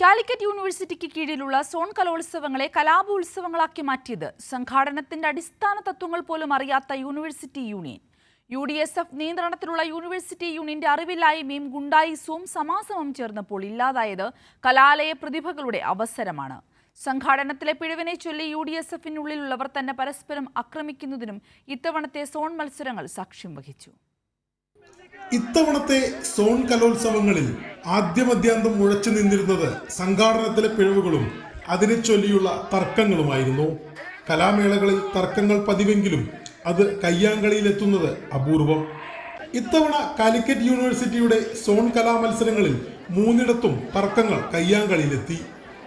കാലിക്കറ്റ് യൂണിവേഴ്സിറ്റിക്ക് കീഴിലുള്ള സോൺ കലോത്സവങ്ങളെ കലാപോത്സവങ്ങളാക്കി മാറ്റിയത് സംഘാടനത്തിന്റെ അടിസ്ഥാന തത്വങ്ങൾ പോലും അറിയാത്ത യൂണിവേഴ്സിറ്റി യൂണിയൻ. UDSF നിയന്ത്രണത്തിലുള്ള യൂണിവേഴ്സിറ്റി യൂണിയന്റെ അറിവില്ലായ്മയും ഗുണ്ടായിസവും സമാസമം ചേർന്നപ്പോൾ ഇല്ലാതായത് കലാലയ പ്രതിഭകളുടെ അവസരമാണ്. സംഘാടനത്തിലെ പിഴവിനെ ചൊല്ലി UDSFിനുള്ളിലുള്ളവർ തന്നെ പരസ്പരം ആക്രമിക്കുന്നതിനും ഇത്തവണത്തെ സോൺ മത്സരങ്ങൾ സാക്ഷ്യം വഹിച്ചു. ഇത്തവണത്തെ സോൺ കലോത്സവങ്ങളിൽ ആദ്യമധ്യാന്തം മുഴച്ചു നിന്നിരുന്നത് സംഘാടനത്തിലെ പിഴവുകളും അതിനെ ചൊല്ലിയുള്ള തർക്കങ്ങളുമായിരുന്നു. കലാമേളകളിൽ തർക്കങ്ങൾ പതിവെങ്കിലും അത് കയ്യാങ്കളിയിലെത്തുന്നത് അപൂർവം. ഇത്തവണ കാലിക്കറ്റ് യൂണിവേഴ്സിറ്റിയുടെ സോൺ കലാമത്സരങ്ങളിൽ 3 തർക്കങ്ങൾ കയ്യാങ്കളിയിലെത്തി.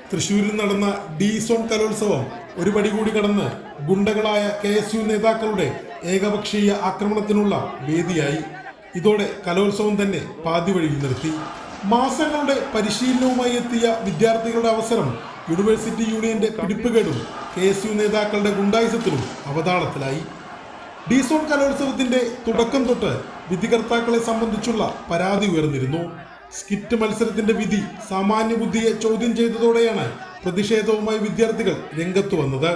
തൃശ്ശൂരിൽ നടന്ന ഡി സോൺ കലോത്സവം ഒരു പടി കൂടി കടന്ന് ഗുണ്ടകളായ KSU നേതാക്കളുടെ ഏകപക്ഷീയ ആക്രമണത്തിനുള്ള വേദിയായി. ഇതോടെ കലോത്സവം തന്നെ പാതി വഴിയിൽ നിർത്തി. മാസങ്ങളുടെ പരിശീലനവുമായി എത്തിയ വിദ്യാർത്ഥികളുടെ അവസരം യൂണിവേഴ്സിറ്റി യൂണിയന്റെ പിടിപ്പുകേടും KSU നേതാക്കളുടെ ഗുണ്ടായിസത്തിലും അവതാളത്തിലായി. ഡി സോൺ കലോത്സവത്തിന്റെ തുടക്കം തൊട്ട് വിധികർത്താക്കളെ സംബന്ധിച്ചുള്ള പരാതി ഉയർന്നിരുന്നു. സ്കിറ്റ് മത്സരത്തിന്റെ വിധി സാമാന്യ ബുദ്ധിയെ ചോദ്യം ചെയ്തതോടെയാണ് പ്രതിഷേധവുമായി വിദ്യാർത്ഥികൾ രംഗത്തു വന്നത്.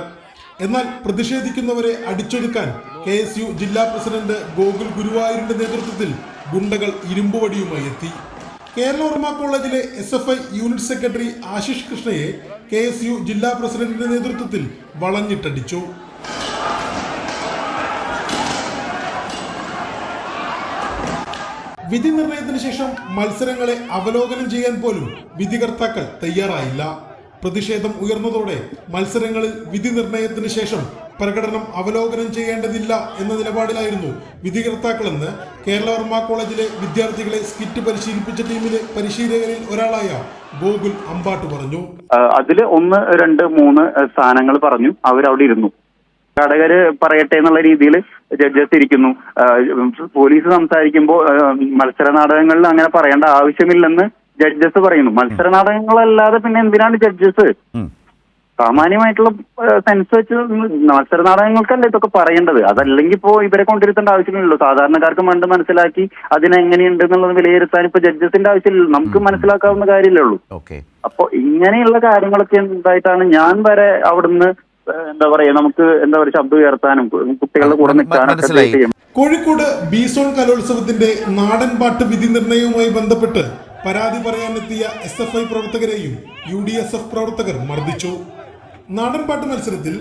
എന്നാൽ പ്രതിഷേധിക്കുന്നവരെ അടിച്ചൊതുക്കാൻ KSU ജില്ലാ പ്രസിഡന്റ് ഗോകുൽ ഗുരുവായൂരിന്റെ നേതൃത്വത്തിൽ ഗുണ്ടകൾ ഇരുമ്പുവടിയുമായി എത്തി. കേരളവർമ്മ കോളേജിലെ SFI യൂണിറ്റ് സെക്രട്ടറി ആശിഷ് കൃഷ്ണയെ KSU ജില്ലാ പ്രസിഡന്റിന്റെ നേതൃത്വത്തിൽ വളഞ്ഞിട്ടടിച്ചു. വിധി നിർണയത്തിന് ശേഷം മത്സരങ്ങളെ അവലോകനം ചെയ്യാൻ പോലും വിധികർത്താക്കൾ തയ്യാറായില്ല. പ്രതിഷേധം ഉയർന്നതോടെ മത്സരങ്ങളിൽ വിധി നിർണയത്തിന് ശേഷം പ്രകടനം അവലോകനം ചെയ്യേണ്ടതില്ല എന്ന നിലപാടിലായിരുന്നു വിധികർത്താക്കളെന്ന് കേരളവർമ്മ കോളേജിലെ വിദ്യാർത്ഥികളെ സ്കിറ്റ് പരിശീലിപ്പിച്ച ടീമിലെ പരിശീലകരിൽ ഒരാളായ ഗോകുൽ അമ്പാട്ട് പറഞ്ഞു. അതില് 1, 2, 3 സ്ഥാനങ്ങൾ പറഞ്ഞു. അവരവിടെ ഇരുന്നു. ഘടകര് പറയട്ടെ എന്നുള്ള രീതിയിൽ ജഡ്ജസ് ഇരിക്കുന്നു. പോലീസ് സംസാരിക്കുമ്പോൾ മത്സര നാടകങ്ങളിൽ അങ്ങനെ പറയേണ്ട ആവശ്യമില്ലെന്ന് ജഡ്ജസ് പറയുന്നു. മത്സര നാടകങ്ങളല്ലാതെ പിന്നെ എന്തിനാണ് ജഡ്ജസ്? സാമാന്യമായിട്ടുള്ള സെൻസ് വെച്ച് മത്സര നാടകങ്ങൾക്കല്ല ഇതൊക്കെ പറയേണ്ടത്. അതല്ലെങ്കിൽ ഇപ്പോ ഇവരെ കൊണ്ടിരുത്തേണ്ട ആവശ്യമില്ലല്ലോ. സാധാരണക്കാർക്ക് മണ്ട് മനസ്സിലാക്കി അതിനെങ്ങനെയുണ്ട് എന്നുള്ളത് വിലയിരുത്താൻ ഇപ്പൊ ജഡ്ജസിന്റെ ആവശ്യമില്ലല്ലോ. നമുക്ക് മനസ്സിലാക്കാവുന്ന കാര്യമല്ലേ ഉള്ളൂ. അപ്പൊ ഇങ്ങനെയുള്ള കാര്യങ്ങളൊക്കെ എന്തായിട്ടാണ് ഞാൻ വരെ അവിടുന്ന് എന്താ പറയാ, നമുക്ക് എന്താ പറയുക, ശബ്ദം ഉയർത്താനും കുട്ടികളുടെ കൂടെ നിൽക്കാനും. കോഴിക്കോട് ബി സോൺ കലോത്സവത്തിന്റെ നാടൻ പാട്ട് വിധി നിർണയവുമായി ബന്ധപ്പെട്ട് പരാതി പറയാനെത്തിയ SFI പ്രവർത്തകരെയും UDSF പ്രവർത്തകർ മർദ്ദിച്ചു. നാടൻപാട്ട് മത്സരത്തിൽ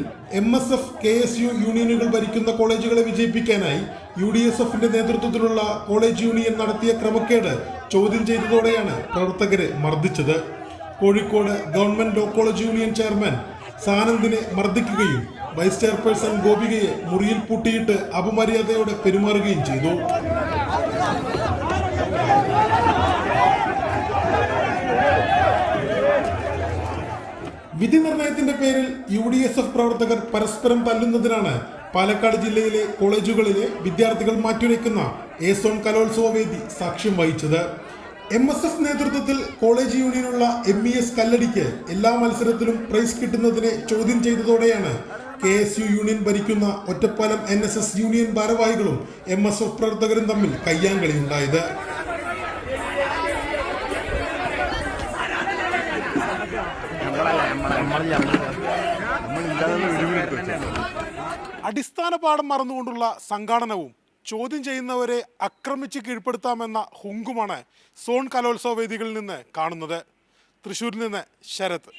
MSF KSU യൂണിയനുകൾ ഭരിക്കുന്ന കോളേജുകളെ വിജയിപ്പിക്കാനായി UDSFിന്റെ നേതൃത്വത്തിലുള്ള കോളേജ് യൂണിയൻ നടത്തിയ ക്രമക്കേട് ചോദ്യം ചെയ്തതോടെയാണ് പ്രവർത്തകരെ മർദ്ദിച്ചത്. Kozhikode government law college union chairman സാനന്ദിനെ മർദ്ദിക്കുകയും വൈസ് ചെയർപേഴ്സൺ ഗോപികയെ മുറിയിൽ പൂട്ടിയിട്ട് അപമര്യാദയോടെ പെരുമാറുകയും ചെയ്തു. വിധി നിർണയത്തിന്റെ പേരിൽ UDSF പ്രവർത്തകർ പരസ്പരം തല്ലുന്നതിനാണ് പാലക്കാട് ജില്ലയിലെ കോളേജുകളിലെ വിദ്യാർത്ഥികൾ മാറ്റുരയ്ക്കുന്ന സോൺ കലോത്സവ വേദി സാക്ഷ്യം വഹിച്ചത്. MSF നേതൃത്വത്തിൽ കോളേജ് യൂണിയനുള്ള MES കല്ലടിക്ക് എല്ലാ മത്സരത്തിലും പ്രൈസ് കിട്ടുന്നതിനെ ചോദ്യം ചെയ്തതോടെയാണ് KSU യൂണിയൻ ഭരിക്കുന്ന ഒറ്റപ്പാലം NSS യൂണിയൻ ഭാരവാഹികളും MSF പ്രവർത്തകരും തമ്മിൽ കയ്യാങ്കളി ഉണ്ടായത്. അടിസ്ഥാന പാഠം മറന്നുകൊണ്ടുള്ള സംഘാടനവും ചോദ്യം ചെയ്യുന്നവരെ ആക്രമിച്ച് കീഴ്പ്പെടുത്താമെന്ന ഹുങ്കുമാണ് സോൺ കലോത്സവ വേദികളിൽ നിന്ന് കാണുന്നത്. തൃശ്ശൂരിൽ നിന്ന് ശരത്.